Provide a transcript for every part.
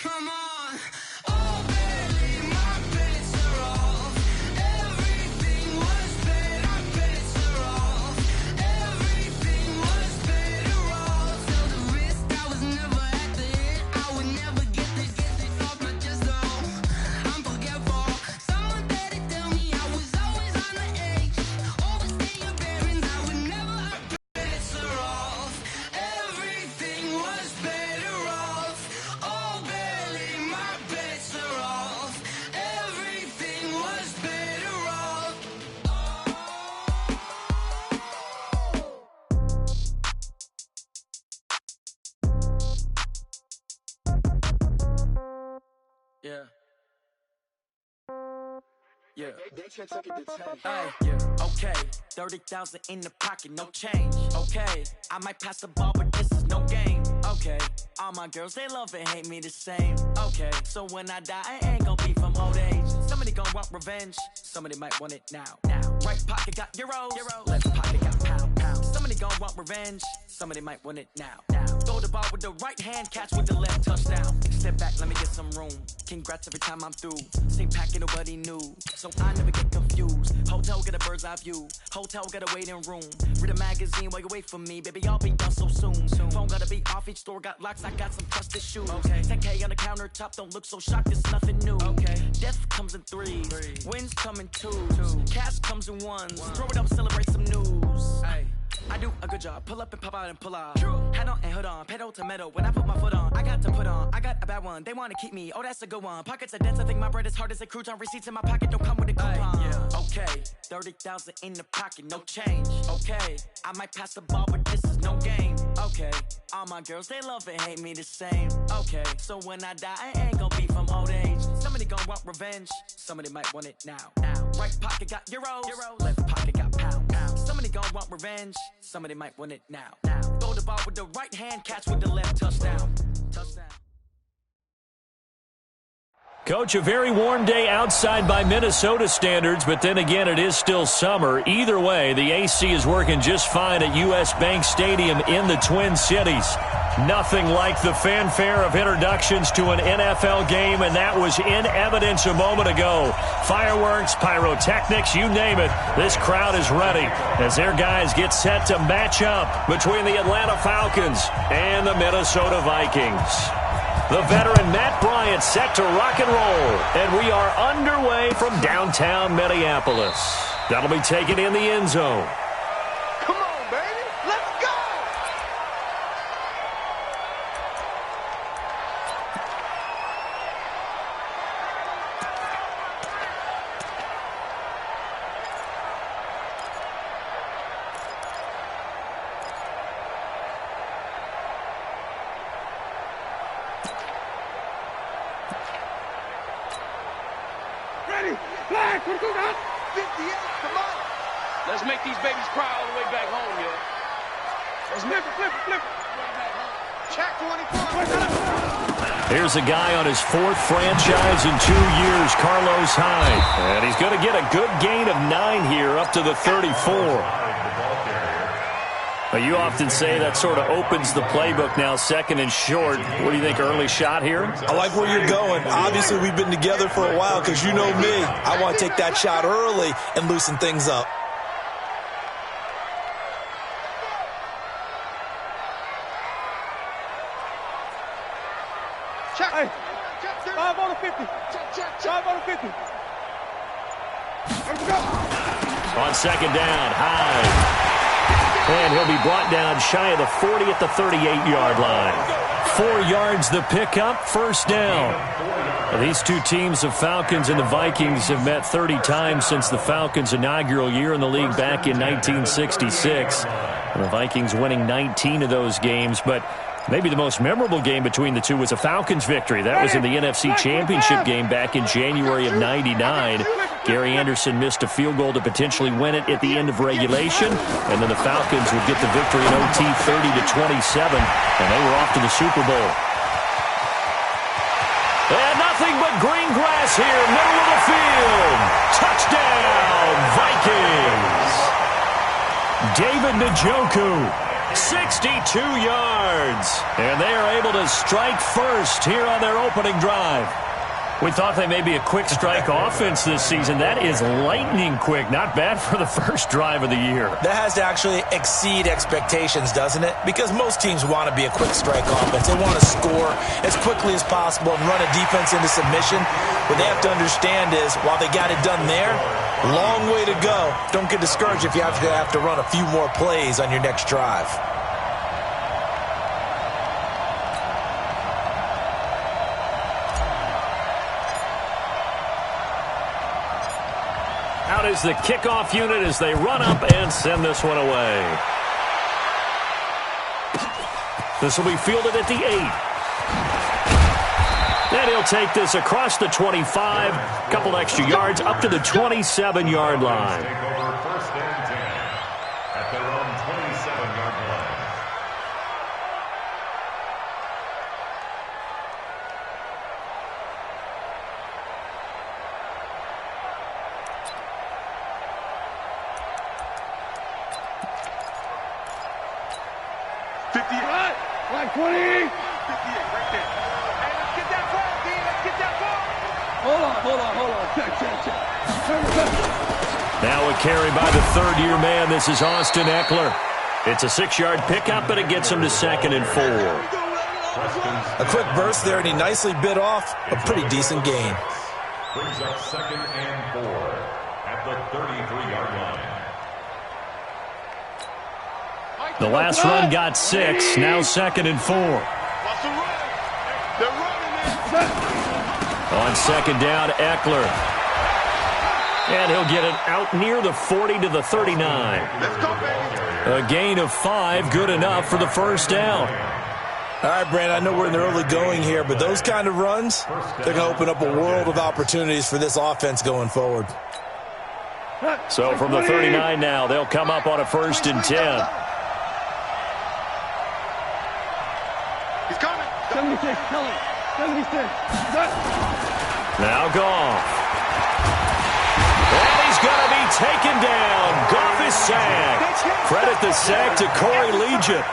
Come on. Oh, baby, my bets are off. Everything was better, bets are off. Everything was better off. Till the risk, I was never at the hit. I would never get this off my chest, though. I'm forgetful. Someone better tell me I was always on the edge. Overstay your bearings, I would never. Bets are off. Everything was better off. Oh, barely, my bets are off. Everything was better off. Yeah. Yeah. Hey, yeah. Okay. 30,000 in the pocket, no change. Okay. I might pass the ball, but this is no game. Okay. All my girls, they love and hate me the same. Okay. So when I die, I ain't gonna be from old age. Somebody gonna want revenge. Somebody might want it now. Right pocket got euros. Left pocket got pound. Somebody gonna want revenge. Somebody might want it now. Throw the ball with the right hand, catch with the left, touchdown. Step back, let me get some room. Congrats every time I'm through. Same packet, nobody knew. So I never get confused. Hotel get a bird's eye view. Hotel get a waiting room. Read a magazine while you wait for me. Baby, I'll be done so soon. Phone gotta be off, each store got locks. I got some trusted shoes. 10K on the countertop, don't look so shocked, it's nothing new. Death comes in threes. Wins come in twos. Cash comes in ones. Throw it up, celebrate some news. I do a good job. Pull up and pop out and pull out. Hat on and hood on. Pedal to metal. When I put my foot on, I got to put on. I got a bad one. They want to keep me. Oh, that's a good one. Pockets are dense. I think my bread is hard as a crouton. Receipts in my pocket don't come with a coupon. Okay. 30,000 in the pocket. No change. Okay. I might pass the ball, but this is no game. Okay. All my girls, they love and hate me the same. Okay. So when I die, I ain't gonna be from old age. Somebody gonna want revenge. Somebody might want it now. Right pocket got euros. Left pocket got pound. Somebody gonna want revenge. Somebody might want it now. Throw the ball with the right hand, catch with the left, touchdown. Coach, a very warm day outside by Minnesota standards, but then again, it is still summer. Either way, the AC is working just fine at U.S. Bank Stadium in the Twin Cities. Nothing like the fanfare of introductions to an NFL game, and that was in evidence a moment ago. Fireworks, pyrotechnics, you name it. This crowd is ready as their guys get set to match up between the Atlanta Falcons and the Minnesota Vikings. The veteran Matt Bryant set to rock and roll, and we are underway from downtown Minneapolis. That'll be taken in the end zone. Come on, baby. Let's go! Flag, 58, come on. Let's make these babies cry all the way back home, yo. Let's flip it. Check 24. Here's a guy on his fourth franchise in 2 years, Carlos Hyde. And he's going to get a good gain of 9 here up to the 34. You often say that sort of opens the playbook now, second and short. What do you think, early shot here? I like where you're going. Obviously, we've been together for a while because you know me. I want to take that shot early and loosen things up. Check. Hey. 5 on the 50. Check. 5 on the 50. Let's go. On second down, Hyde. And he'll be brought down shy of the 40 at the 38-yard line. 4 yards the pickup, first down. Well, these two teams, the Falcons and the Vikings, have met 30 times since the Falcons' inaugural year in the league back in 1966. And the Vikings winning 19 of those games, but maybe the most memorable game between the two was a Falcons victory. That was in the NFC Championship game back in January of '99. Gary Anderson missed a field goal to potentially win it at the end of regulation, and then the Falcons would get the victory in OT 30-27, and they were off to the Super Bowl. And nothing but green grass here, middle of the field. Touchdown, Vikings! David Njoku. 62 yards. And they are able to strike first here on their opening drive. We thought they may be a quick strike offense this season. That is lightning quick. Not bad for the first drive of the year. That has to actually exceed expectations, doesn't it? Because most teams want to be a quick strike offense. They want to score as quickly as possible and run a defense into submission. What they have to understand is, while they got it done there, long way to go. Don't get discouraged if you have to run a few more plays on your next drive. Out is the kickoff unit as they run up and send this one away. This will be fielded at the 8. And he'll take this across the 25, couple extra yards, up to the 27-yard line. Take over first and 10 at their own 27-yard line. Line 20. 58 right there. Hey, let's get that ball, D. Let's get that ball. Hold on. Check. Now a carry by the third-year man. This is Austin Eckler. It's a 6-yard pickup, but it gets him to 2nd and 4. A quick burst there, and he nicely bit off a pretty decent gain. Brings up 2nd and 4 at the 33-yard line. The last run got 6, now 2nd and 4. On 2nd down, Eckler. And he'll get it out near the 40 to the 39. A gain of 5, good enough for the first down. All right, Brandon, I know we're in the early going here, but those kind of runs, they're going to open up a world of opportunities for this offense going forward. So from the 39 now, they'll come up on a 1st and 10. He's coming. 76, tell him. 76. Now Goff. And he's going to be taken down. Goff is sacked. Credit the sack to Corey Legion.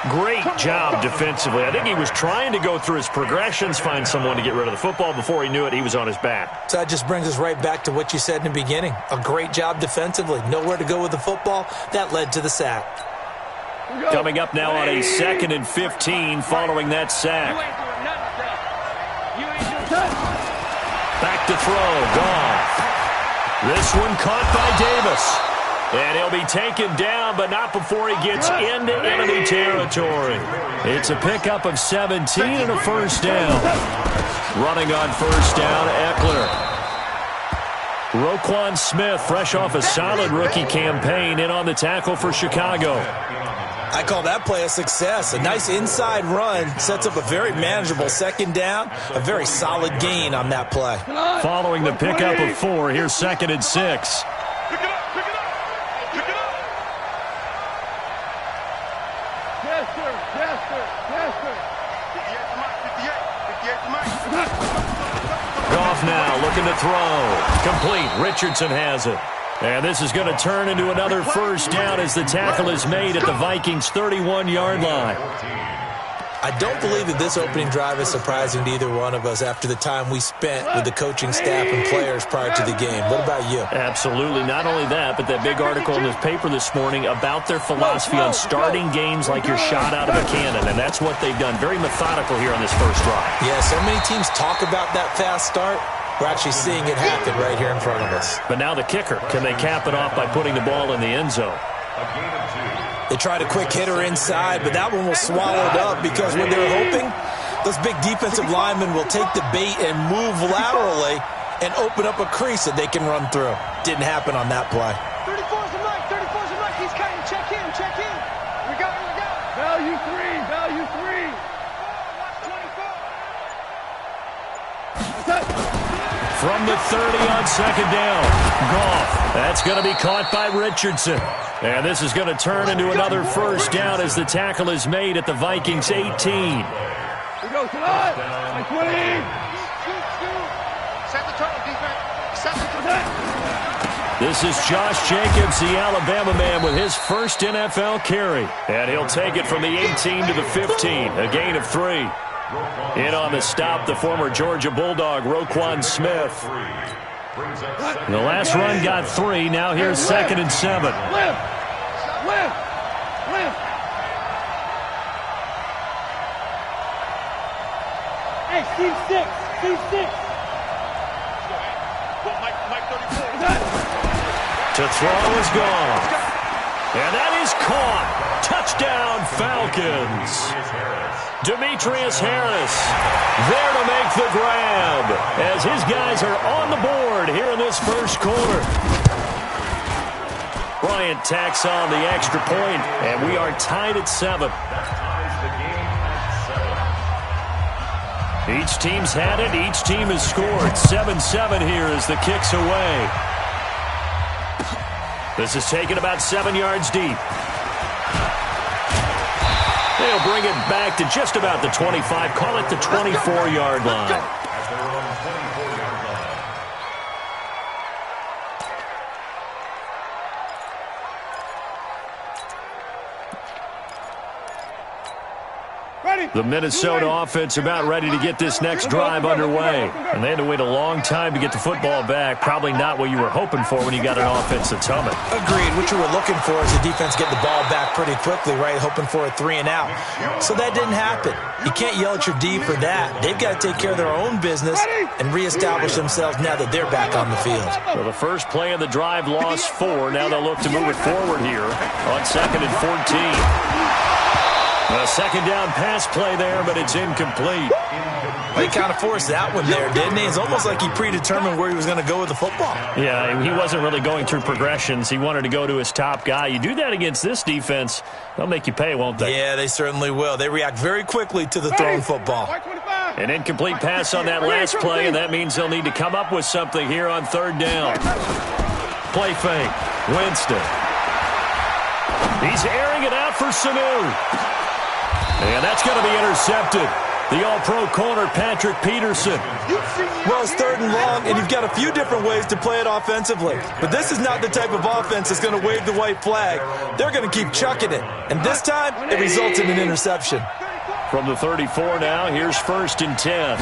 Great job defensively. I think he was trying to go through his progressions, find someone to get rid of the football. Before he knew it, he was on his back. So that just brings us right back to what you said in the beginning. A great job defensively. Nowhere to go with the football. That led to the sack. Coming up now on a 2nd and 15 following that sack. Back to throw. Goff. This one caught by Davis. And he'll be taken down, but not before he gets into enemy territory. It's a pickup of 17 and a 1st down. Running on 1st down, Eckler. Roquan Smith, fresh off a solid rookie campaign, in on the tackle for Chicago. I call that play a success. A nice inside run sets up a very manageable 2nd down. A very solid gain on that play. Following the pickup of 4, here's 2nd and 6. Goff now looking to throw. Complete. Richardson has it. And this is going to turn into another 1st down as the tackle is made at the Vikings' 31-yard line. I don't believe that this opening drive is surprising to either one of us after the time we spent with the coaching staff and players prior to the game. What about you? Absolutely. Not only that, but that big article in the paper this morning about their philosophy on starting games like you're shot out of a cannon, and that's what they've done. Very methodical here on this first drive. Yeah, so many teams talk about that fast start. We're actually seeing it happen right here in front of us. But now the kicker. Can they cap it off by putting the ball in the end zone? They tried a quick hitter inside, but that one was swallowed up because what they're hoping, those big defensive linemen will take the bait and move laterally and open up a crease that they can run through. Didn't happen on that play. 34's the mic. 34's the mic. He's cutting. Check in. We got it. Value 3. Watch 24. From the 30 on 2nd down. Goff. That's going to be caught by Richardson. And this is going to turn into another 1st down as the tackle is made at the Vikings' 18. We go tonight. 20. Set the turtle, defense. Set the turtle. This is Josh Jacobs, the Alabama man, with his first NFL carry. And he'll take it from the 18 to the 15, a gain of 3. In on the stop, the former Georgia Bulldog, Roquan Smith. The last run got 3. Now here's 2nd and 7. Hey, Steve 6. Steve 6. To throw is gone. And that is caught. Touchdown, Falcons. Demetrius Harris there to make the grab as his guys are on the board here in this first quarter. Bryant tacks on the extra point, and we are tied at 7. Each team's had it. Each team has scored. 7-7 here as the kick's away. This is taken about 7 yards deep. They'll bring it back to just about the 25. Call it the 24-yard line. The Minnesota offense about ready to get this next drive underway. And they had to wait a long time to get the football back. Probably not what you were hoping for when you got an offensive tumble. Agreed. What you were looking for is the defense get the ball back pretty quickly, right? Hoping for a 3 and out. So that didn't happen. You can't yell at your D for that. They've got to take care of their own business and reestablish themselves now that they're back on the field. So the first play of the drive lost 4. Now they'll look to move it forward here on 2nd and 14. A second down pass play there, but it's incomplete. He kind of forced that one there, didn't he? It's almost like he predetermined where he was going to go with the football. Yeah, he wasn't really going through progressions. He wanted to go to his top guy. You do that against this defense, they'll make you pay, won't they? Yeah, they certainly will. They react very quickly to the thrown football. An incomplete pass on that last play, and that means they'll need to come up with something here on 3rd down. Play fake. Winston. He's airing it out for Sanu. And that's going to be intercepted. The all-pro corner, Patrick Peterson. Well, it's 3rd and long, and you've got a few different ways to play it offensively. But this is not the type of offense that's going to wave the white flag. They're going to keep chucking it. And this time, it results in an interception. From the 34 now, here's 1st and 10.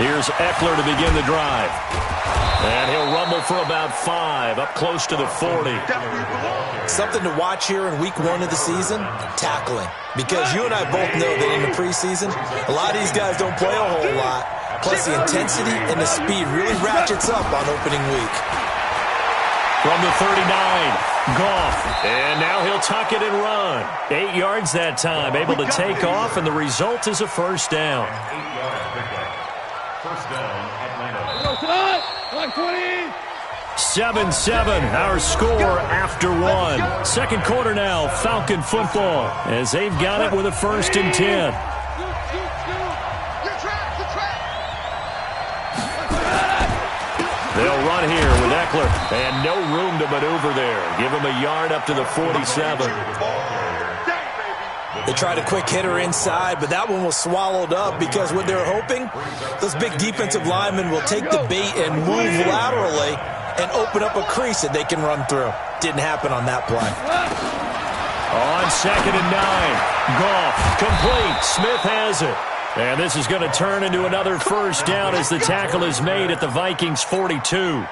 Here's Eckler to begin the drive. And he'll rumble for about 5, up close to the 40. Something to watch here in week 1 of the season, tackling. Because you and I both know that in the preseason, a lot of these guys don't play a whole lot. Plus the intensity and the speed really ratchets up on opening week. From the 39, Goff. And now he'll tuck it and run. 8 yards that time, able to take off, and the result is a first down. 7-7, our score after 1. Second quarter now, Falcon football, as they've got it with a 1st and 10. They'll run here with Eckler, and no room to maneuver there. Give him a yard up to the 47. They tried a quick hitter inside, but that one was swallowed up because what they're hoping, those big defensive linemen will take the bait and move laterally and open up a crease that they can run through. Didn't happen on that play. On 2nd and 9, Goff, complete. Smith has it. And this is going to turn into another first down as the tackle is made at the Vikings 42.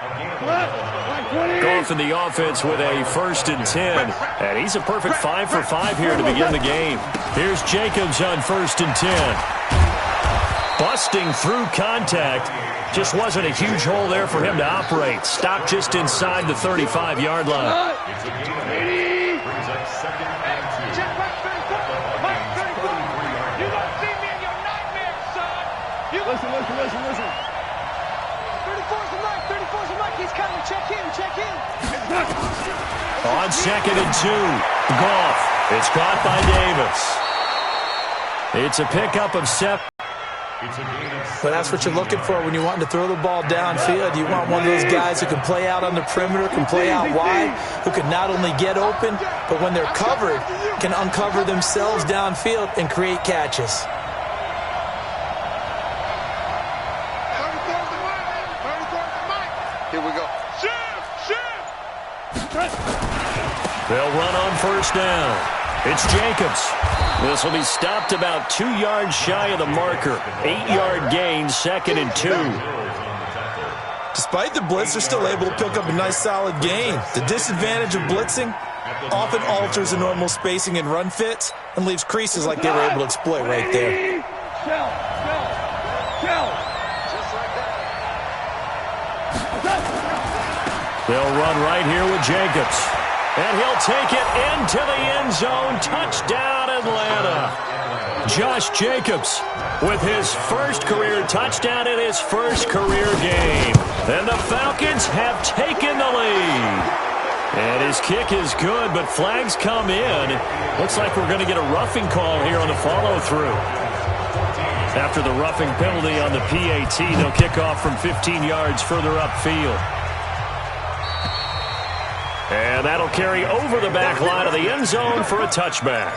Goff in the offense with a 1st and 10. And he's a perfect 5 for 5 here to begin the game. Here's Jacobs on 1st and 10. Busting through contact. Just wasn't a huge hole there for him to operate. Stopped just inside the 35-yard line. Listen. 34's the mic. He's coming. Check in. On 2nd and 2, Goff. It's caught by Davis. It's a pickup of 7. But that's what you're looking for when you want to throw the ball downfield. You want one of those guys who can play out on the perimeter, can play out wide, who can not only get open, but when they're covered, can uncover themselves downfield and create catches. Here we go. They'll run on first down. It's Jacobs. This will be stopped about 2 yards shy of the marker. 8-yard gain, 2nd and 2. Despite the blitz, they're still able to pick up a nice solid gain. The disadvantage of blitzing often alters the normal spacing and run fits and leaves creases like they were able to exploit right there. They'll run right here with Jacobs. And he'll take it into the end zone. Touchdown, Atlanta. Josh Jacobs with his first career touchdown in his first career game. And the Falcons have taken the lead. And his kick is good, but flags come in. Looks like we're going to get a roughing call here on the follow-through. After the roughing penalty on the PAT, they'll kick off from 15 yards further upfield. And that'll carry over the back line of the end zone for a touchback.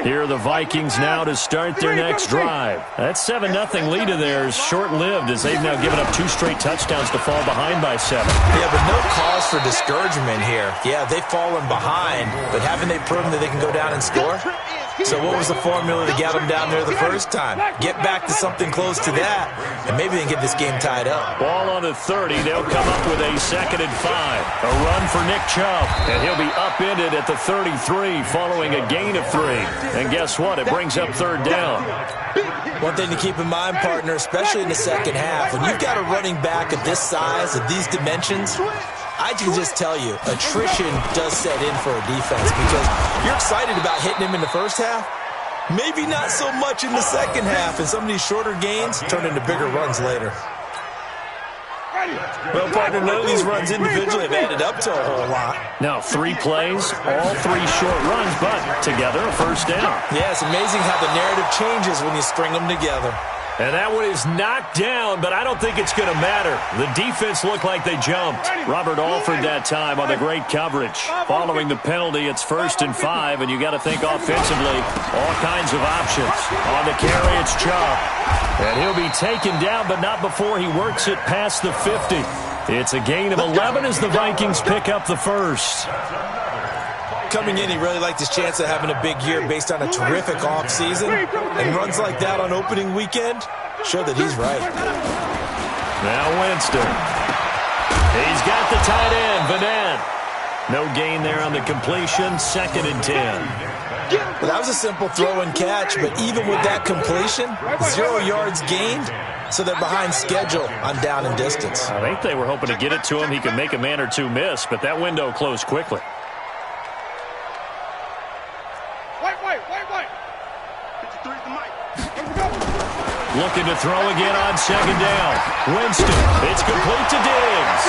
Here are the Vikings now to start their next drive. That 7-0 lead of theirs short-lived as they've now given up 2 straight touchdowns to fall behind by 7. Yeah, but no cause for discouragement here. Yeah, they've fallen behind, but haven't they proven that they can go down and score? So what was the formula to get them down there the first time? Get back to something close to that, and maybe they can get this game tied up. Ball on the 30. They'll come up with a 2nd and 5. A run for Nick Chubb, and he'll be upended at the 33 following a gain of 3. And guess what? It brings up 3rd down. One thing to keep in mind, partner, especially in the second half, when you've got a running back of this size, of these dimensions, I can just tell you, attrition does set in for a defense because you're excited about hitting him in the first half. Maybe not so much in the second half, and some of these shorter gains turn into bigger runs later. Well, partner, none of these runs individually have added up to a whole lot. Now, 3 plays, all 3 short runs, but together a first down. Yeah, it's amazing how the narrative changes when you string them together. And that one is knocked down, but I don't think it's going to matter. The defense looked like they jumped. Robert Alford that time on the great coverage. Following the penalty, it's 1st and 5, and you got to think offensively, all kinds of options. On the carry, it's Chubb. And he'll be taken down, but not before he works it past the 50. It's a gain of 11 as the Vikings pick up the first. Coming in, he really liked his chance of having a big year based on a terrific offseason. And runs like that on opening weekend show that he's right. Now Winston. He's got the tight end, Vanette. No gain there on the completion, 2nd and 10. Well, that was a simple throw and catch, but even with that completion, 0 yards gained, so they're behind schedule on down and distance. I think they were hoping to get it to him. He could make a man or 2 miss, but that window closed quickly. Looking to throw again on 2nd down. Winston, it's complete to Diggs.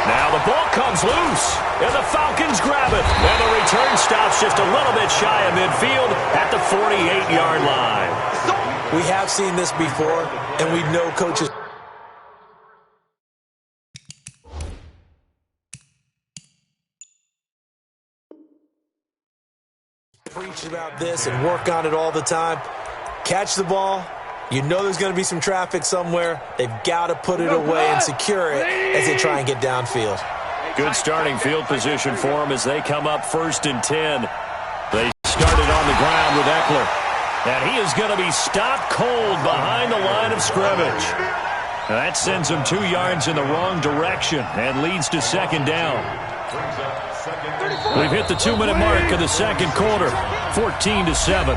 Now the ball comes loose, and the Falcons grab it. And the return stops just a little bit shy of midfield at the 48-yard line. We have seen this before, and we know coaches preach about this and work on it all the time. Catch the ball. You know there's going to be some traffic somewhere. They've got to put it away and secure it as they try and get downfield. Good starting field position for them as they come up 1st and 10. They started on the ground with Eckler. And he is going to be stopped cold behind the line of scrimmage. And that sends him 2 yards in the wrong direction and leads to 2nd down. We've hit the 2-minute mark of the second quarter, 14-7.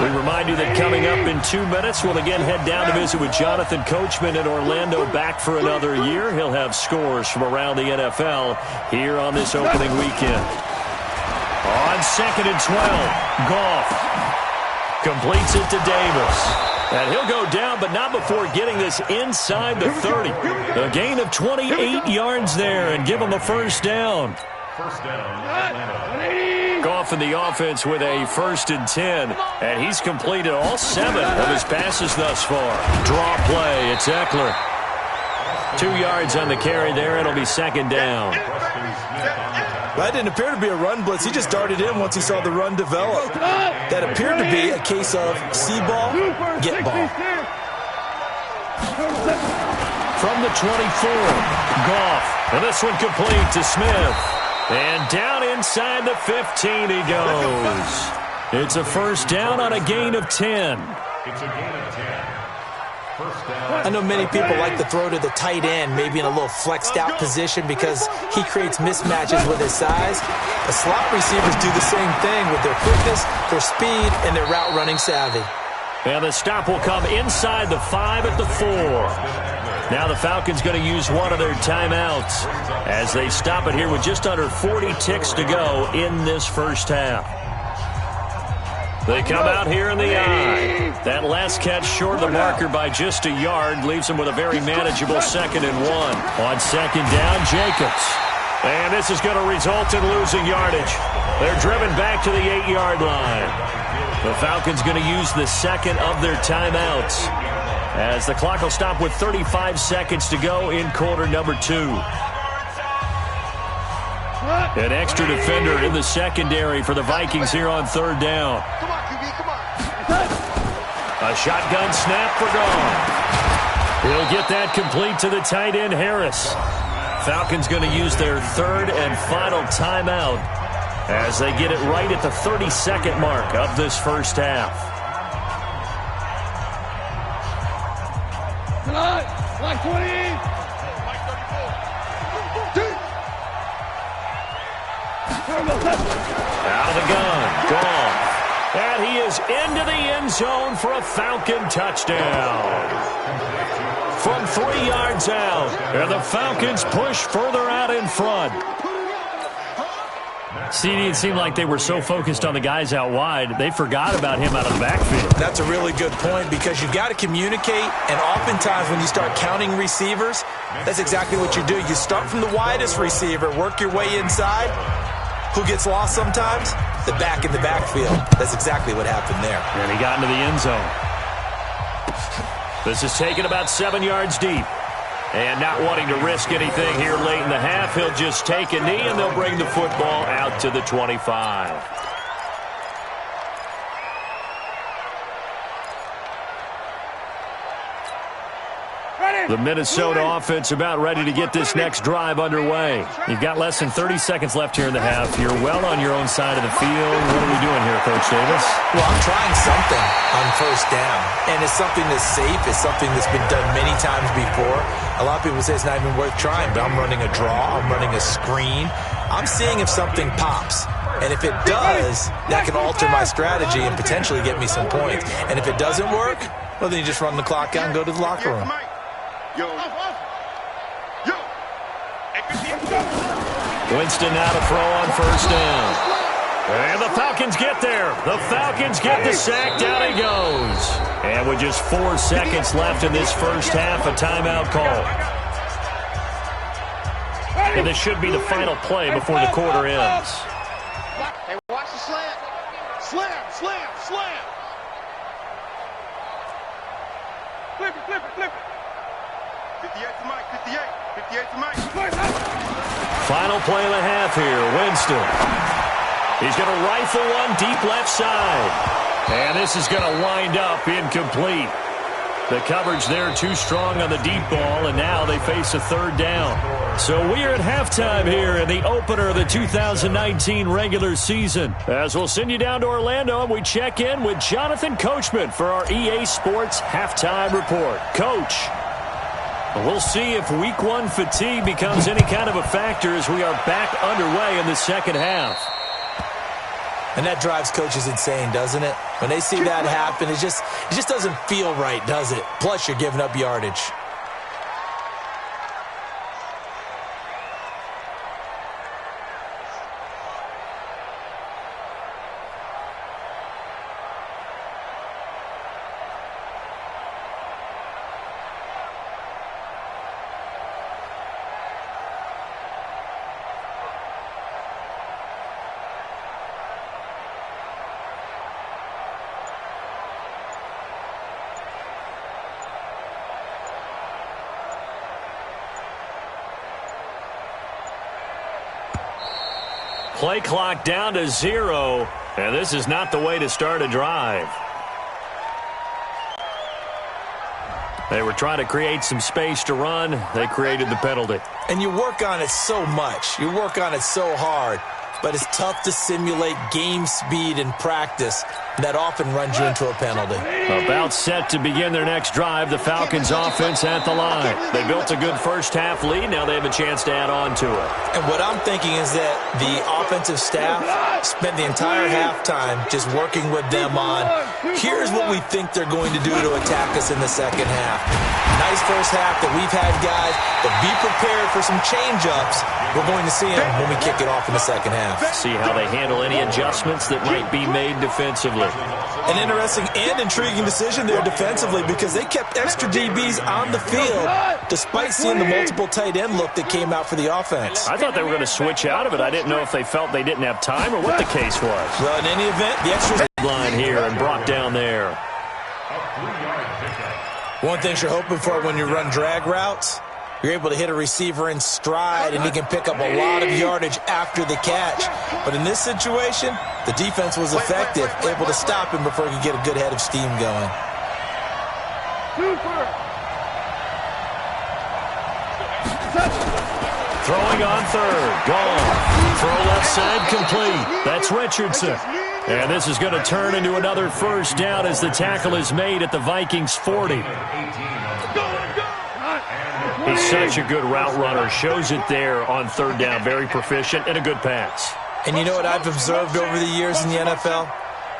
We remind you that coming up in 2 minutes, we'll again head down to visit with Jonathan Coachman in Orlando, back for another year. He'll have scores from around the NFL here on this opening weekend. On 2nd and 12, Goff completes it to Davis. And he'll go down, but not before getting this inside the 30. A gain of 28 yards there and give him a first down. First down, Atlanta. Goff in the offense with a 1st and 10, and he's completed all 7 of his passes thus far. Draw play, it's Eckler. 2 yards on the carry there, it'll be 2nd down. That didn't appear to be a run blitz. He just darted in once he saw the run develop. That appeared to be a case of see ball, get ball. From the 24, Goff. And this one complete to Smith. And down inside the 15 he goes. It's a first down on a gain of 10. It's a gain of 10. First down. I know many people like to throw to the tight end, maybe in a little flexed out position because he creates mismatches with his size. The slot receivers do the same thing with their quickness, their speed, and their route running savvy. And the stop will come inside the 5 at the 4. Now the Falcons going to use one of their timeouts as they stop it here with just under 40 ticks to go in this first half. They come out here in the eye. That last catch short of the marker by just a yard leaves them with a very manageable 2nd and 1. On 2nd down, Jacobs. And this is going to result in losing yardage. They're driven back to the 8-yard line. The Falcons going to use the 2nd of their timeouts as the clock will stop with 35 seconds to go in quarter number 2. An extra defender in the secondary for the Vikings here on 3rd down. Come on, QB, come on. A shotgun snap for Gone. He'll get that complete to the tight end, Harris. Falcons going to use their 3rd and final timeout as they get it right at the 32nd mark of this first half. Like 20. Out of the gun, Gone. And he is into the end zone for a Falcon touchdown. From 3 yards out, and the Falcons push further out in front. CD, it seemed like they were so focused on the guys out wide, they forgot about him out of the backfield. That's a really good point because you've got to communicate, and oftentimes when you start counting receivers, that's exactly what you do. You start from the widest receiver, work your way inside. Who gets lost sometimes? The back in the backfield. That's exactly what happened there. And he got into the end zone. This is taken about 7 yards deep. And not wanting to risk anything here late in the half, he'll just take a knee, and they'll bring the football out to the 25. The Minnesota offense about ready to get this next drive underway. You've got less than 30 seconds left here in the half. You're well on your own side of the field. What are we doing here, Coach Davis? Well, I'm trying something on first down, and it's something that's safe. It's something that's been done many times before. A lot of people say it's not even worth trying, but I'm running a draw. I'm running a screen. I'm seeing if something pops. And if it does, that can alter my strategy and potentially get me some points. And if it doesn't work, well, then you just run the clock out and go to the locker room. Winston now to throw on first down. And the Falcons get there. The Falcons get the sack. Down he goes. And with just 4 seconds left in this first half, a timeout call. And this should be the final play before the quarter ends. Hey, watch the slant. Slam, slam, slam. Flip it, flip it, flip it. 58 to Mike, 58. 58 to Mike. Final play of the half here. Winston. He's going to rifle one deep left side. And this is going to wind up incomplete. The coverage there too strong on the deep ball, and now they face a 3rd down. So we are at halftime here in the opener of the 2019 regular season. As we'll send you down to Orlando, and we check in with Jonathan Coachman for our EA Sports Halftime Report. Coach, we'll see if Week 1 fatigue becomes any kind of a factor as we are back underway in the second half. And that drives coaches insane, doesn't it? When they see that happen, it just doesn't feel right, does it? Plus, you're giving up yardage. Play clock down to 0, and this is not the way to start a drive. They were trying to create some space to run. They created the penalty. And you work on it so much. You work on it so hard. But it's tough to simulate game speed in practice. That often runs you into a penalty. About set to begin their next drive, the Falcons offense at the line. They built a good first half lead. Now they have a chance to add on to it. And what I'm thinking is that the offensive staff spent the entire halftime just working with them on, here's what we think they're going to do to attack us in the second half. Nice first half that we've had, guys, but be prepared for some change-ups. We're going to see them when we kick it off in the second half. See how they handle any adjustments that might be made defensively. An interesting and intriguing decision there defensively because they kept extra DBs on the field despite seeing the multiple tight end look that came out for the offense. I thought they were going to switch out of it. I didn't know if they felt they didn't have time or what the case was. Well, in any event, the extra line here and brought down there. One thing you're hoping for when you run drag routes, you're able to hit a receiver in stride, and he can pick up a lot of yardage after the catch. But in this situation, the defense was effective, able to stop him before he could get a good head of steam going. Throwing on third, gone. Throw left side, complete. That's Richardson. And this is going to turn into another first down as the tackle is made at the Vikings 40. He's such a good route runner. Shows it there on third down. Very proficient and a good pass. And you know what I've observed over the years in the NFL?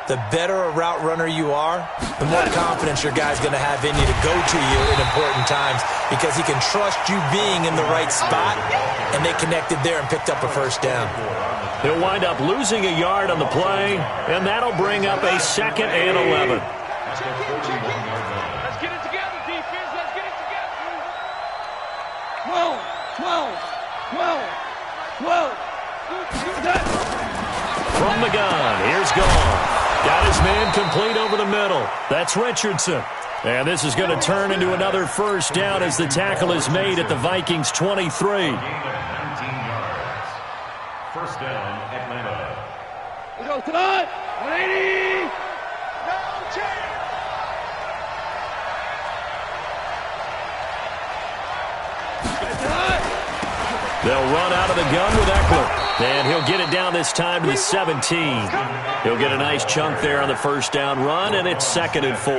The better a route runner you are, the more confidence your guy's going to have in you to go to you at important times because he can trust you being in the right spot, and they connected there and picked up a first down. They'll wind up losing a yard on the play, and that'll bring up a 2nd and 11. Let's get it together, defense. Let's get it together. 12. From the gun, here's Gone. Got his man complete over the middle. That's Richardson. And this is going to turn into another first down as the tackle is made at the Vikings 23. First down, Atlanta. We go tonight. 180. No change. They'll run out of the gun with Eckler. And he'll get it down this time to the 17. He'll get a nice chunk there on the first down run, and it's 2nd and 4.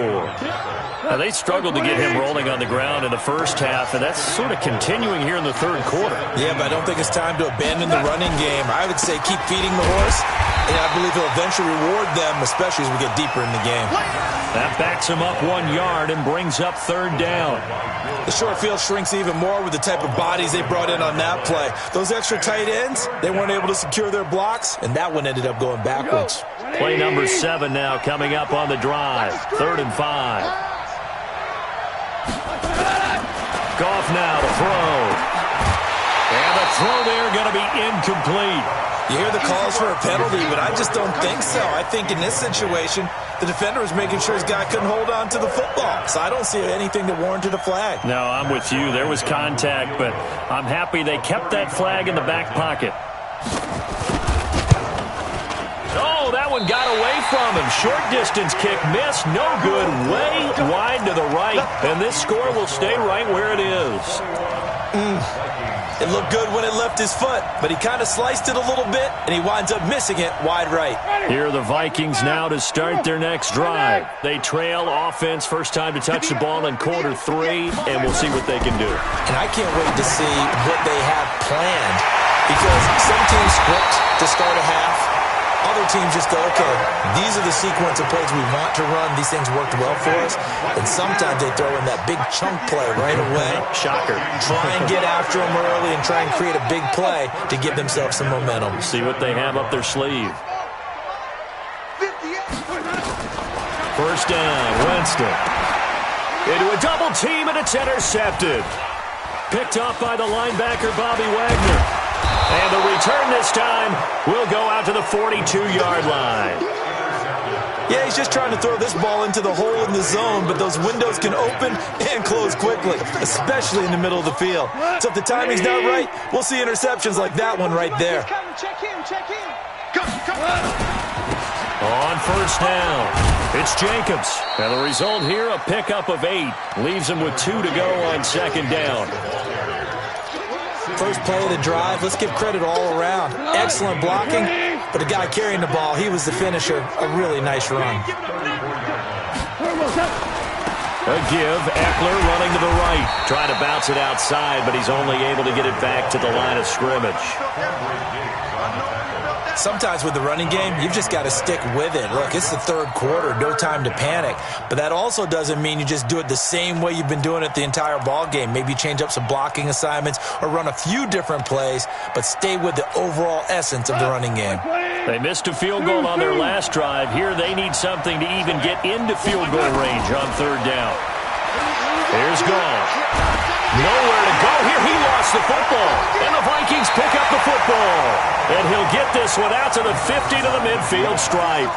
Now, they struggled to get him rolling on the ground in the first half, and that's sort of continuing here in the third quarter. Yeah, but I don't think it's time to abandon the running game. I would say keep feeding the horse, and I believe he'll eventually reward them, especially as we get deeper in the game. That backs him up 1 yard and brings up third down. The short field shrinks even more with the type of bodies they brought in on that play. Those extra tight ends, they weren't able to secure their blocks, and that one ended up going backwards. Play number 7 now coming up on the drive. 3rd and 5. Goff now to throw. And the throw there going to be incomplete. You hear the calls for a penalty, but I just don't think so. I think in this situation, the defender was making sure his guy couldn't hold on to the football. So I don't see anything that warranted a flag. No, I'm with you. There was contact, but I'm happy they kept that flag in the back pocket. Oh, that one got away from him. Short distance kick missed. No good. Way wide to the right. And this score will stay right where it is. It looked good when it left his foot, but he kind of sliced it a little bit, and he winds up missing it wide right. Here are the Vikings now to start their next drive. They trail offense, first time to touch the ball in quarter 3, and we'll see what they can do. And I can't wait to see what they have planned, because some teams script to start a half. Other teams just go, okay, these are the sequence of plays we want to run. These things worked well for us. And sometimes they throw in that big chunk play right away. Shocker. Try and get after them early and try and create a big play to give themselves some momentum. See what they have up their sleeve. First down, Winston. Into a double team, and it's intercepted. Picked off by the linebacker, Bobby Wagner. And the return this time will go out to the 42-yard line. Yeah, he's just trying to throw this ball into the hole in the zone, but those windows can open and close quickly, especially in the middle of the field. So if the timing's not right, we'll see interceptions like that one right there. Check in. On first down, it's Jacobs. And the result here, a pickup of 8. Leaves him with 2 to go on second down. First play of the drive, let's give credit all around. Excellent blocking, but the guy carrying the ball, he was the finisher. A really nice run. A give, Eckler running to the right. Trying to bounce it outside, but he's only able to get it back to the line of scrimmage. Sometimes with the running game, you've just got to stick with it. Look, it's the third quarter, no time to panic. But that also doesn't mean you just do it the same way you've been doing it the entire ball game. Maybe change up some blocking assignments or run a few different plays, but stay with the overall essence of the running game. They missed a field goal on their last drive. Here they need something to even get into field goal range on third down. Here's Gall. Nowhere to go here. He lost the football. And the Vikings pick up the football. And he'll get this one out to the 50 to the midfield stripe.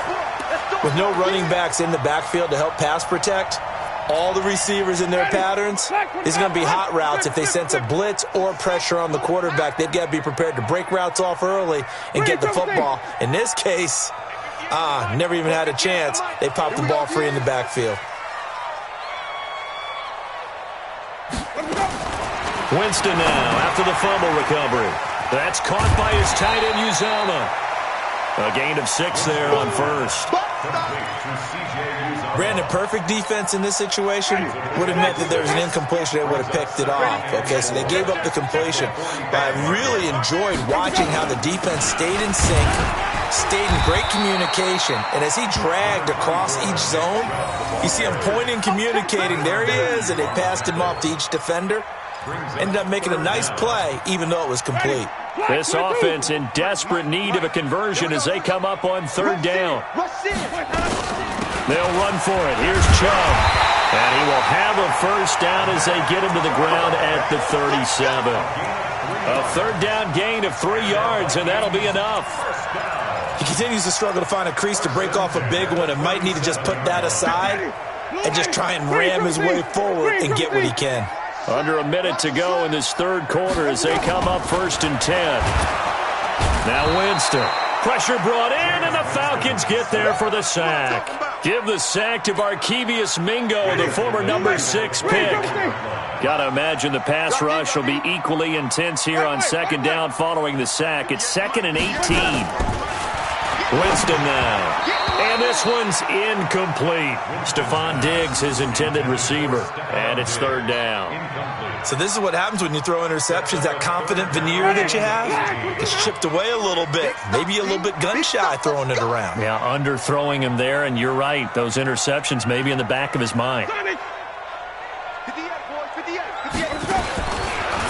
With no running backs in the backfield to help pass protect, all the receivers in their patterns, these are going to be hot routes. If they sense a blitz or pressure on the quarterback, they've got to be prepared to break routes off early and get the football. In this case, never even had a chance. They popped the ball free in the backfield. Winston now after the fumble recovery. That's caught by his tight end, Uzomah. A gain of 6 there on first. Brandon, perfect defense in this situation would have meant that there was an incompletion. They would have picked it off. Okay, so they gave up the completion. But I really enjoyed watching how the defense stayed in sync, stayed in great communication. And as he dragged across each zone, you see him pointing, communicating. There he is, and they passed him off to each defender. Ended up making a nice play, even though it was complete. This offense in desperate need of a conversion as they come up on third down. They'll run for it. Here's Chubb. And he will have a first down as they get him to the ground at the 37. A third down gain of 3 yards, and that'll be enough. He continues to struggle to find a crease to break off a big one and might need to just put that aside and just try and ram his way forward and get what he can. Under a minute to go in this third quarter as they come up 1st and 10. Now Winston. Pressure brought in, and the Falcons get there for the sack. Give the sack to Barkevious Mingo, the former number 6 pick. Got to imagine the pass rush will be equally intense here on second down following the sack. It's 2nd and 18. Winston now. And this one's incomplete. Stephon Diggs, his intended receiver. And it's third down. So this is what happens when you throw interceptions. That confident veneer that you have is chipped away a little bit. Maybe a little bit gun-shy throwing it around. Yeah, underthrowing him there, and you're right. Those interceptions may be in the back of his mind.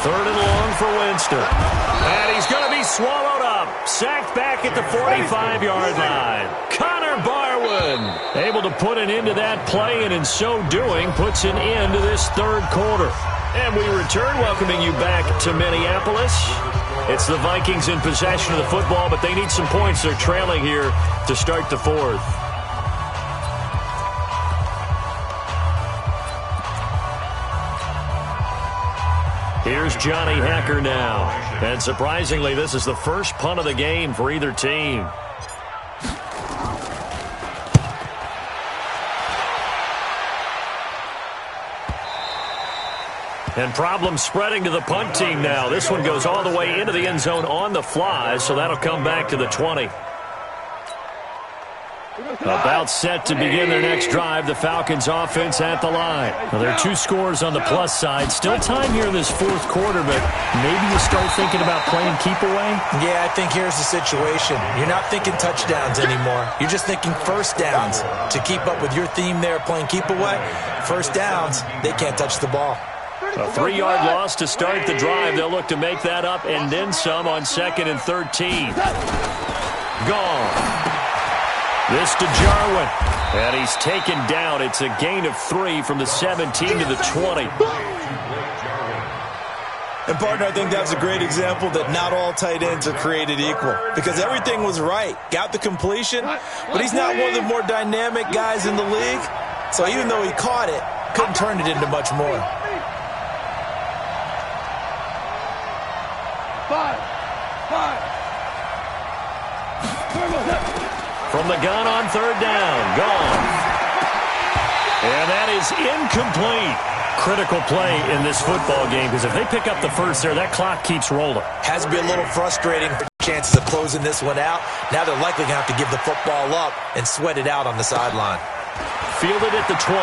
3rd and long for Winston. And he's going to be swallowed up. Sacked back at the 45-yard line. Connor Barwin able to put an end to that play, and in so doing puts an end to this third quarter. And we return, welcoming you back to Minneapolis. It's the Vikings in possession of the football, but they need some points. They're trailing here to start the fourth. Here's Johnny Hecker now. And surprisingly, this is the first punt of the game for either team. And problems spreading to the punt team now. This one goes all the way into the end zone on the fly, so that'll come back to the 20. About set to begin their next drive, the Falcons offense at the line. Well, there are 2 scores on the plus side. Still time here in this fourth quarter, but maybe you start thinking about playing keep away? Yeah, I think here's the situation. You're not thinking touchdowns anymore. You're just thinking first downs. To keep up with your theme there, playing keep away, first downs, they can't touch the ball. A 3-yard loss to start the drive. They'll look to make that up and then some on 2nd and 13. Gone. This to Jarwin. And he's taken down. It's a gain of 3 from the 17 to the 20. And, partner, I think that's a great example that not all tight ends are created equal because everything was right. Got the completion, but he's not one of the more dynamic guys in the league. So even though he caught it, couldn't turn it into much more. From the gun on third down, gone. And that is incomplete. Critical play in this football game because if they pick up the first there, that clock keeps rolling. Has to be a little frustrating for chances of closing this one out. Now they're likely going to have to give the football up and sweat it out on the sideline. Fielded at the 20.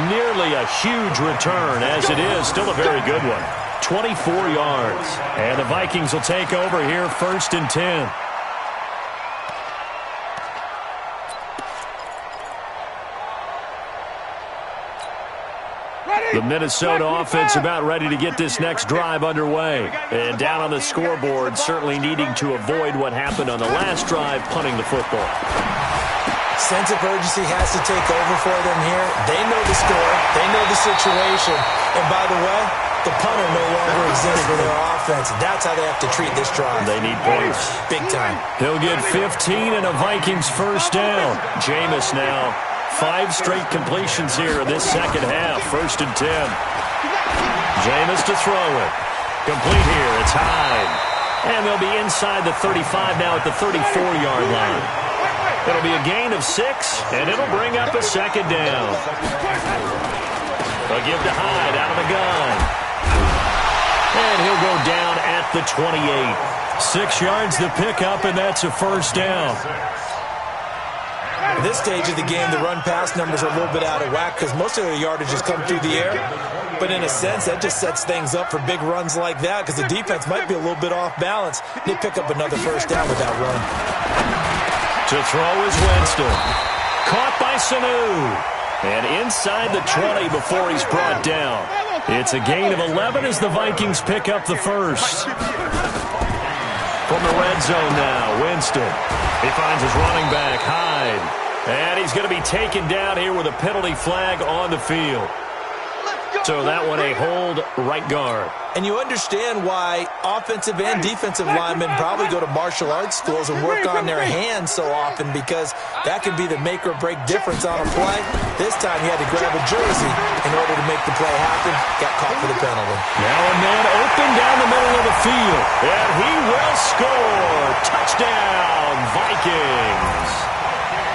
Nearly a huge return, as it is still a very good one. 24 yards. And the Vikings will take over here, 1st and 10. The Minnesota offense about ready to get this next drive underway. And down on the scoreboard, certainly needing to avoid what happened on the last drive, punting the football. Sense of urgency has to take over for them here. They know the score. They know the situation. And by the way, the punter no longer exists for their offense. That's how they have to treat this drive. They need points. Big time. He'll get 15 and a Vikings first down. Jameis now. 5 straight completions here in this second half. 1st and 10. Jameis to throw it. Complete here. It's Hyde. And they'll be inside the 35 now at the 34-yard line. It'll be a gain of 6, and it'll bring up a second down. They'll give to Hyde out of the gun. And he'll go down at the 28. 6 yards to pick up, and that's a first down. At this stage of the game, the run-pass numbers are a little bit out of whack because most of their yardage has come through the air. But in a sense, that just sets things up for big runs like that because the defense might be a little bit off balance. They pick up another first down with that run. To throw is Winston. Caught by Sanu. And inside the 20 before he's brought down. It's a gain of 11 as the Vikings pick up the first. From the red zone now, Winston. He finds his running back, Hyde. And he's going to be taken down here with a penalty flag on the field. So that one a hold right guard. And you understand why offensive and defensive linemen probably go to martial arts schools and work on their hands so often because that can be the make or break difference on a play. This time he had to grab a jersey in order to make the play happen. Got caught for the penalty. Now a man open down the middle of the field. And he will score. Touchdown, Vikings.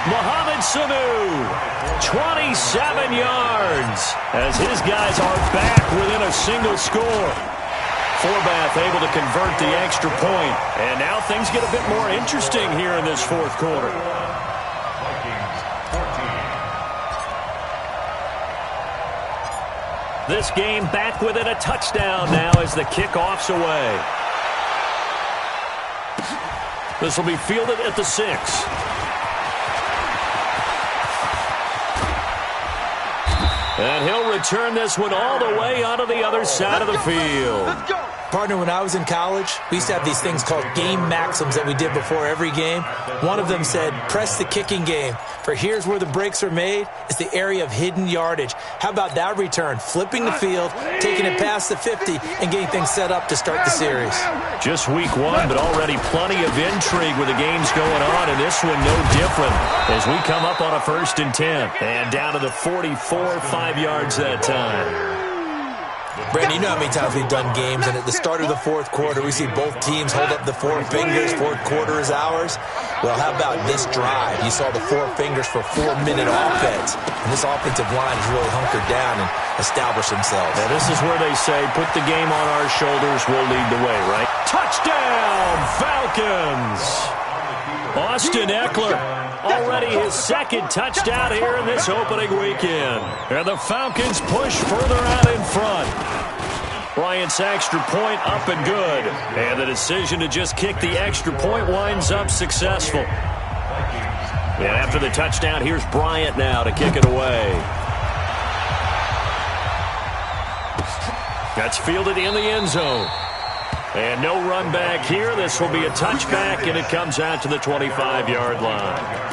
Mohamed Sanu, 27 yards, as his guys are back within a single score. Forbath able to convert the extra point, and now things get a bit more interesting here in this fourth quarter. This game back within a touchdown now as the kickoff's away. This will be fielded at the 6. And he'll return this one all the way onto the other side of the field. Let's go. Partner, when I was in college, we used to have these things called game maxims that we did before every game. One of them said, press the kicking game. For here's where the breaks are made. It's the area of hidden yardage. How about that return? Flipping the field, taking it past the 50, and getting things set up to start the series. Just week 1, but already plenty of intrigue with the games going on, and this one no different as we come up on a 1st and 10. And down to the 44, 5 yards that time. Brandon, you know how many times we've done games, and at the start of the fourth quarter, we see both teams hold up the 4 fingers. Fourth quarter is ours. Well, how about this drive? You saw the 4 fingers for 4-minute offense, and this offensive line has really hunkered down and established themselves. And this is where they say, put the game on our shoulders, we'll lead the way, right? Touchdown, Falcons! Austin Eckler, already his 2nd touchdown here in this opening weekend. And the Falcons push further out in front. Bryant's extra point up and good. And the decision to just kick the extra point winds up successful. And after the touchdown, here's Bryant now to kick it away. That's fielded in the end zone. And no run back here. This will be a touchback, and it comes out to the 25-yard line.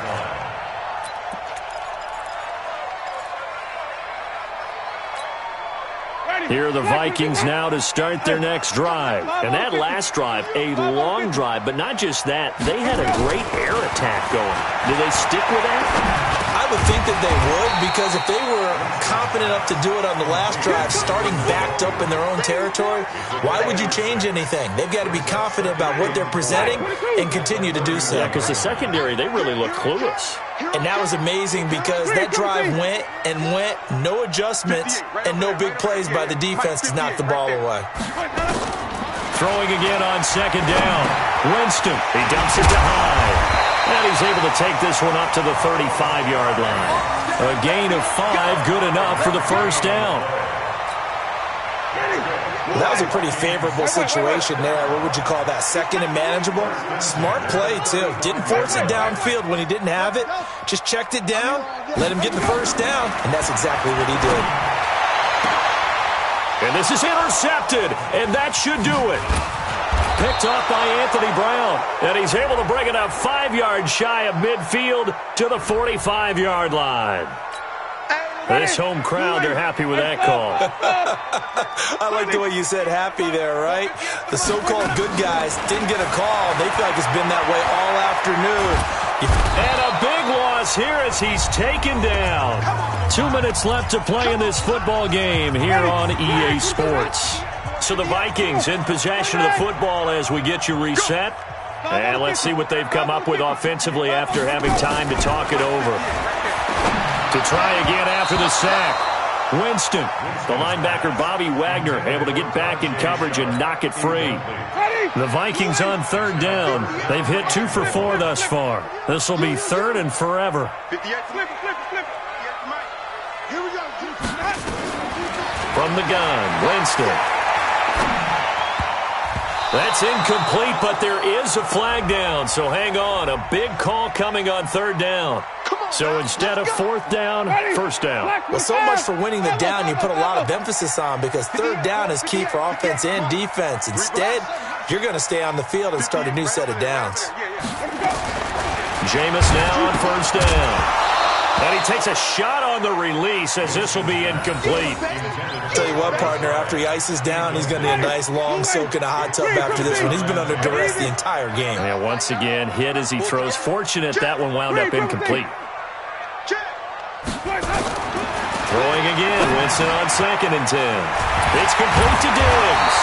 Here are the Vikings now to start their next drive. And that last drive, a long drive, but not just that. They had a great air attack going. Do they stick with that? I would think that they would, because if they were confident enough to do it on the last drive, starting backed up in their own territory, why would you change anything? They've got to be confident about what they're presenting and continue to do so. Yeah, because the secondary, they really look clueless. And that was amazing because that drive went and went, no adjustments, and no big plays by the defense to knock the ball away. Throwing again on second down. Winston, he dumps it to Hyde. And he's able to take this one up to the 35-yard line. A gain of 5, good enough for the first down. That was a pretty favorable situation there. What would you call that? Second and manageable? Smart play, too. Didn't force it downfield when he didn't have it. Just checked it down, let him get the first down, and that's exactly what he did. And this is intercepted, and that should do it. Picked off by Anthony Brown, and he's able to bring it up 5 yards shy of midfield to the 45-yard line. This home crowd, they're happy with that call. I like the way you said happy there, right? The so-called good guys didn't get a call. They feel like it's been that way all afternoon. And a big loss here as he's taken down. 2 minutes left to play in this football game here on EA Sports. So the Vikings in possession of the football as we get you reset. And let's see what they've come up with offensively after having time to talk it over. To try again after the sack. Winston, the linebacker Bobby Wagner, able to get back in coverage and knock it free. The Vikings on third down. They've hit 2 for 4 thus far. This will be third and forever. From the gun, Winston. That's incomplete, but there is a flag down, so hang on. A big call coming on third down. So instead of fourth down, first down. Well, so much for winning the down you put a lot of emphasis on, because third down is key for offense and defense. Instead, you're going to stay on the field and start a new set of downs. Jameis now on first down. And he takes a shot on the release as this will be incomplete. Tell you what, partner, after he ices down, he's going to need a nice long soak in a hot tub after this one. He's been under duress the entire game. Yeah, once again, hit as he throws. Fortunate that one wound up incomplete. Throwing again, Winston on 2nd and 10. It's complete to Diggs.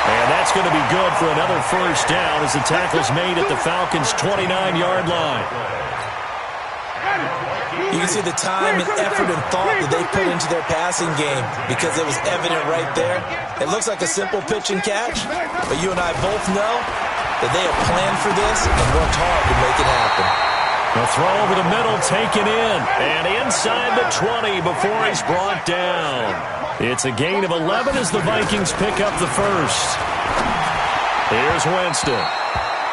And that's going to be good for another first down as the tackle's made at the Falcons' 29-yard line. You can see the time and effort and thought that they put into their passing game because it was evident right there. It looks like a simple pitch and catch, but you and I both know that they have planned for this and worked hard to make it happen. The throw over the middle taken in, and inside the 20 before he's brought down. It's a gain of 11 as the Vikings pick up the first. Here's Winston.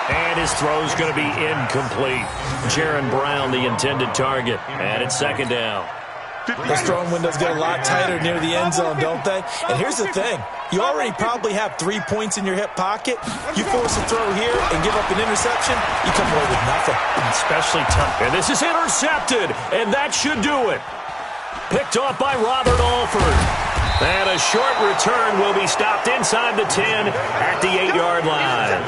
And his throw's going to be incomplete. Jaron Brown, the intended target. And it's second down. Those throwing windows get a lot tighter near the end zone, don't they? And here's the thing. You already probably have 3 points in your hip pocket. You force a throw here and give up an interception, you come away with nothing. Especially tough. And this is intercepted. And that should do it. Picked off by Robert Alford. And a short return will be stopped inside the 10 at the 8-yard line.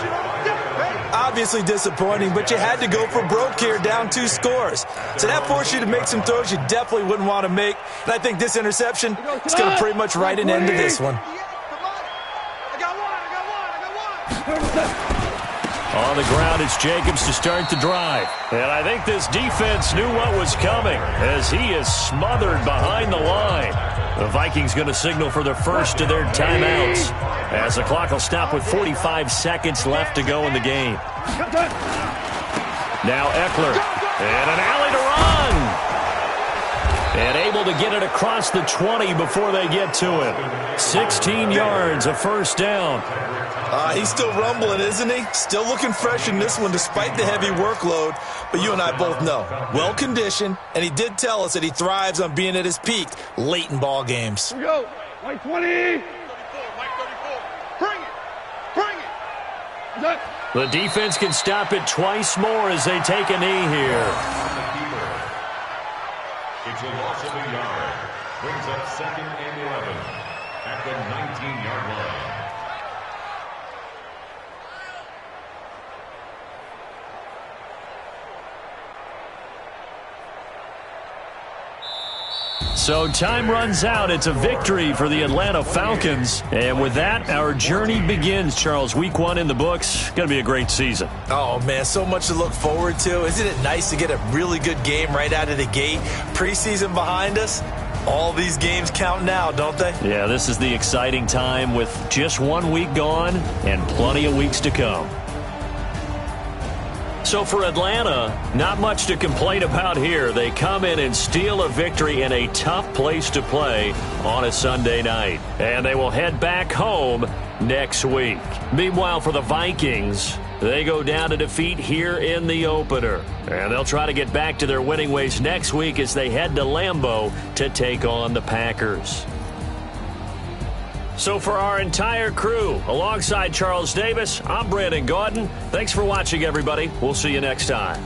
Obviously disappointing, but you had to go for broke here, down 2 scores. So that forced you to make some throws you definitely wouldn't want to make. And I think this interception is going to pretty much write an end to this one. On the ground, it's Jacobs to start the drive. And I think this defense knew what was coming as he is smothered behind the line. The Vikings going to signal for the first of their timeouts as the clock will stop with 45 seconds left to go in the game. Now Eckler, and an alley to run. And able to get it across the 20 before they get to him. 16 yards, a first down. He's still rumbling, isn't he? Still looking fresh in this one despite the heavy workload. But you and I both know, well-conditioned, and he did tell us that he thrives on being at his peak late in ball games. Here we go. Mike 20. Mike 34. Bring it. Bring it. The defense can stop it twice more as they take a knee here. It's a loss of a yard. Brings up 2nd and 11. at the 19-yard line. So time runs out. It's a victory for the Atlanta Falcons. And with that, our journey begins, Charles. Week 1 in the books. Going to be a great season. Oh, man, so much to look forward to. Isn't it nice to get a really good game right out of the gate? Preseason behind us. All these games count now, don't they? Yeah, this is the exciting time with just 1 week gone and plenty of weeks to come. So for Atlanta, not much to complain about here. They come in and steal a victory in a tough place to play on a Sunday night. And they will head back home next week. Meanwhile, for the Vikings, they go down to defeat here in the opener. And they'll try to get back to their winning ways next week as they head to Lambeau to take on the Packers. So for our entire crew, alongside Charles Davis, I'm Brandon Gaudin. Thanks for watching, everybody. We'll see you next time.